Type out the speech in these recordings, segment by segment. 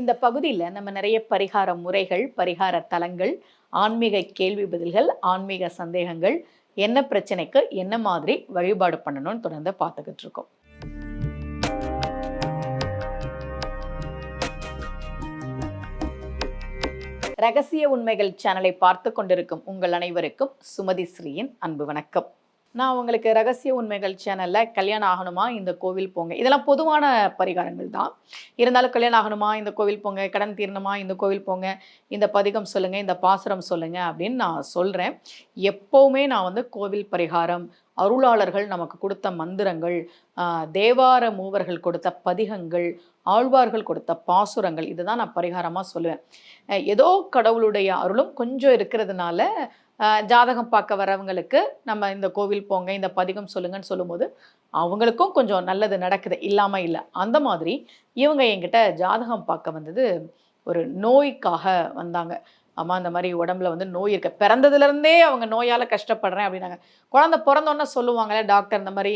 இந்த பகுதியில் நம்ம நிறைய பரிகார முறைகள், பரிகார தலங்கள், ஆன்மீக கேள்வி பதில்கள், ஆன்மீக சந்தேகங்கள், என்ன பிரச்சனைக்கு என்ன மாதிரி வழிபாடு பண்ணணும்னு தொடர்ந்து பார்த்துக்கிட்டு இருக்கோம். ரகசிய உண்மைகள் சேனலை பார்த்து கொண்டிருக்கும் உங்கள் அனைவருக்கும் சுமதி ஸ்ரீயின் அன்பு வணக்கம். நான் உங்களுக்கு ரகசிய உண்மைகள் சேனலில் கல்யாணம் ஆகணுமா இந்த கோவில் போங்க, இதெல்லாம் பொதுவான பரிகாரங்கள் தான். இருந்தாலும் கல்யாணம் ஆகணுமா இந்த கோவில் போங்க, கடன் தீரணுமா இந்த கோவில் போங்க, இந்த பதிகம் சொல்லுங்கள், இந்த பாசுரம் சொல்லுங்கள் அப்படின்னு நான் சொல்கிறேன். எப்போவுமே நான் வந்து கோவில் பரிகாரம், அருளாளர்கள் நமக்கு கொடுத்த மந்திரங்கள், தேவார மூவர்கள் கொடுத்த பதிகங்கள், ஆழ்வார்கள் கொடுத்த பாசுரங்கள், இதுதான் நான் பரிகாரமாக சொல்லுவேன். ஏதோ கடவுளுடைய அருளும் கொஞ்சம் இருக்கிறதுனால ஜாதகம் பார்க்க வரவங்களுக்கு நம்ம இந்த கோவில் போங்க, இந்த பதிகம் சொல்லுங்கன்னு சொல்லும்போது அவங்களுக்கும் கொஞ்சம் நல்லது நடக்குது, இல்லாமல் இல்லை. அந்த மாதிரி இவங்க என்கிட்ட ஜாதகம் பார்க்க வந்தது ஒரு நோய்க்காக வந்தாங்க. அம்மா இந்த மாதிரி உடம்புல வந்து நோய் இருக்குது, பிறந்ததுலேருந்தே அவங்க நோயால் கஷ்டப்படுறேன் அப்படின்னாங்க. குழந்தை பிறந்தோன்னே சொல்லுவாங்களே டாக்டர் இந்த மாதிரி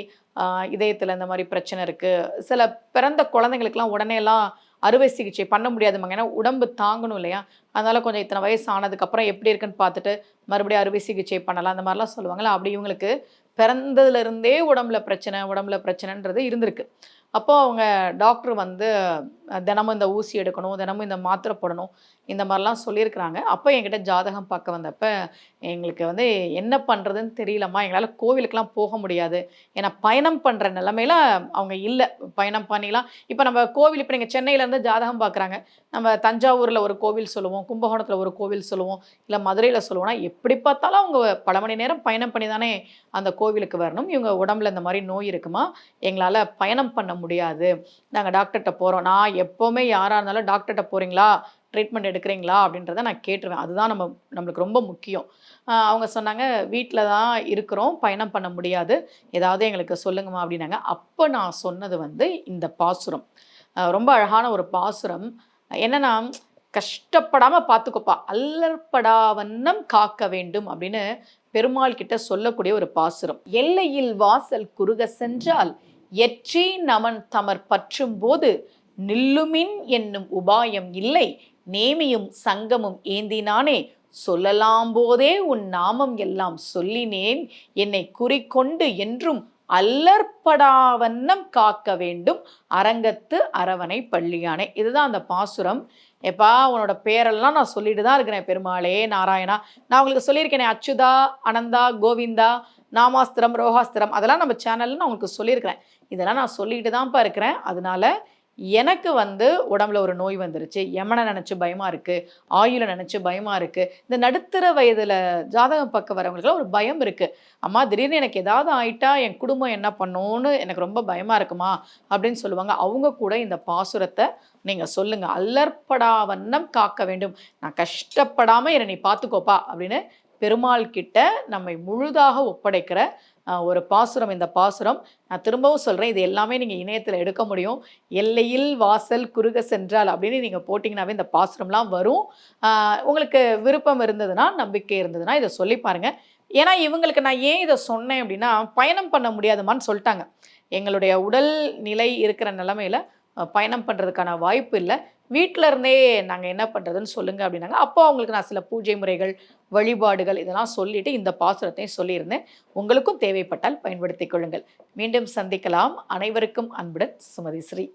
இதயத்தில் இந்த மாதிரி பிரச்சனை இருக்குது. சில பிறந்த குழந்தைங்களுக்கெல்லாம் உடனேலாம் அறுவை சிகிச்சை பண்ண முடியாதுமாங்க, ஏன்னா உடம்பு தாங்கணும் இல்லையா. அதனால் கொஞ்சம் இத்தனை வயசு ஆனதுக்கப்புறம் எப்படி இருக்குன்னு பார்த்துட்டு மறுபடியும் அறுவை சிகிச்சை பண்ணலாம் அந்த மாதிரிலாம் சொல்லுவாங்களா. அப்படி இவங்களுக்கு பிறந்ததுலேருந்தே உடம்புல பிரச்சனைன்றது இருந்திருக்கு. அப்போது அவங்க டாக்டர் வந்து தினமும் இந்த ஊசி எடுக்கணும், தினமும் இந்த மாத்திரை போடணும், இந்த மாதிரிலாம் சொல்லியிருக்கிறாங்க. அப்போ என்கிட்ட ஜாதகம் பார்க்க வந்தப்போ எங்களுக்கு வந்து என்ன பண்ணுறதுன்னு தெரியலம்மா, எங்களால் கோவிலுக்கெலாம் போக முடியாது, ஏன்னா பயணம் பண்ணுற நிலமையில அவங்க இல்லை. பயணம் பண்ணிலாம் இப்போ நம்ம கோவில், இப்போ நீங்கள் சென்னையிலேருந்து ஜாதகம் பார்க்குறாங்க, நம்ம தஞ்சாவூரில் ஒரு கோவில் சொல்லுவோம், கும்பகோணத்தில் ஒரு கோவில் சொல்லுவோம், இல்லை மதுரையில் சொல்லுவோம்னா எப்படி பார்த்தாலும் அவங்க பல மணி நேரம் பயணம் பண்ணி தானே அந்த கோவிலுக்கு வரணும். இவங்க உடம்புல இந்த மாதிரி நோய் இருக்குமா, எங்களால் பயணம் பண்ண முடியாது, நாங்கள் டாக்டர்கிட்ட போகிறோம். நான் எப்போவுமே யாராக இருந்தாலும் டாக்டர்கிட்ட போகிறீங்களா, ட்ரீட்மெண்ட் எடுக்கிறீங்களா அப்படின்றத நான் கேட்டுருவேன். அதுதான் நம்மளுக்கு ரொம்ப முக்கியம். அவங்க சொன்னாங்க வீட்டில் தான் இருக்கிறோம், பயணம் பண்ண முடியாது, ஏதாவது எங்களுக்கு சொல்லுங்கம்மா அப்படின்னாங்க. அப்போ நான் சொன்னது வந்து இந்த பாசுரம், ரொம்ப அழகான ஒரு பாசுரம். என்னன்னா, கஷ்டப்படாமல் பார்த்துக்கோப்பா, அல்லற்படா வண்ணம் காக்க வேண்டும் அப்படின்னு பெருமாள் கிட்ட சொல்லக்கூடிய ஒரு பாசுரம். எல்லையில் வாசல் குறுக சென்றால் எற்றி நமன் தமர் பற்றும் போது நில்லுமின் என்னும் உபாயம் இல்லை, நேமியும் சங்கமும் ஏந்தினானே சொல்லலாம் போதே உன் நாமம் எல்லாம் சொல்லினேன், என்னை குறிக்கொண்டு என்றும் அல்லற்படாவண்ணம் காக்க வேண்டும் அரங்கத்து அரவணை பள்ளியானே. இதுதான் அந்த பாசுரம். எப்பா உன்னோட பேரெல்லாம் நான் சொல்லிட்டு தான் இருக்கிறேன், பெருமாளே நாராயணா. நான் உங்களுக்கு சொல்லியிருக்கேனே அச்சுதா, அனந்தா, கோவிந்தா, நாமாஸ்திரம், ரோஹாஸ்திரம், அதெல்லாம் நம்ம சேனலில் நான் உங்களுக்கு சொல்லியிருக்கிறேன். இதெல்லாம் நான் சொல்லிட்டு தான்ப்பா இருக்கிறேன். அதனால எனக்கு வந்து உடம்புல ஒரு நோய் வந்துருச்சு, யமனை நினச்சி பயமாக இருக்குது, ஆயுளை நினச்சி பயமாக இருக்குது. இந்த நடுத்தர வயதில் ஜாதகம் பார்க்க வரவங்களுக்குலாம் ஒரு பயம் இருக்குது. அம்மா திடீர்னு எனக்கு ஏதாவது ஆயிட்டா என் குடும்பம் என்ன பண்ணுன்னு எனக்கு ரொம்ப பயமாக இருக்குமா அப்படின்னு சொல்லுவாங்க. அவங்க கூட இந்த பாசுரத்தை நீங்கள் சொல்லுங்கள், அல்லற்படா வண்ணம் காக்க வேண்டும், நான் கஷ்டப்படாமல் என்னை நீ பார்த்துக்கோப்பா அப்படின்னு பெருமாள் கிட்ட நம்மை முழுதாக ஒப்படைக்கிற ஒரு பாசுரம் இந்த பாசுரம். நான் திரும்பவும் சொல்கிறேன், இது எல்லாமே நீங்கள் இணையத்தில் எடுக்க முடியும். எல்லையில் வாசல் குறுக சென்றால் அப்படின்னு நீங்கள் போட்டிங்கனாவே இந்த பாசுரம்லாம் வரும். உங்களுக்கு விருப்பம் இருந்ததுன்னா, நம்பிக்கை இருந்ததுன்னா இதை சொல்லி பாருங்கள். ஏன்னா இவங்களுக்கு நான் ஏன் இதை சொன்னேன் அப்படின்னா, பயணம் பண்ண முடியாதுமான்னு சொல்லிட்டாங்க. எங்களுடைய உடல் நிலை இருக்கிற நிலமையில் பயணம் பண்ணுறதுக்கான வாய்ப்பு இல்லை, வீட்டில் இருந்தே நாங்கள் என்ன பண்ணுறதுன்னு சொல்லுங்கள் அப்படின்னாங்க. அப்போ அவங்களுக்கு நான் சில பூஜை முறைகள், வழிபாடுகள் இதெல்லாம் சொல்லிவிட்டு இந்த பாசுரத்தையும் சொல்லியிருந்தேன். உங்களுக்கும் தேவைப்பட்டால் பயன்படுத்திக் கொள்ளுங்கள். மீண்டும் சந்திக்கலாம். அனைவருக்கும் அன்புடன் சுமதி ஸ்ரீ.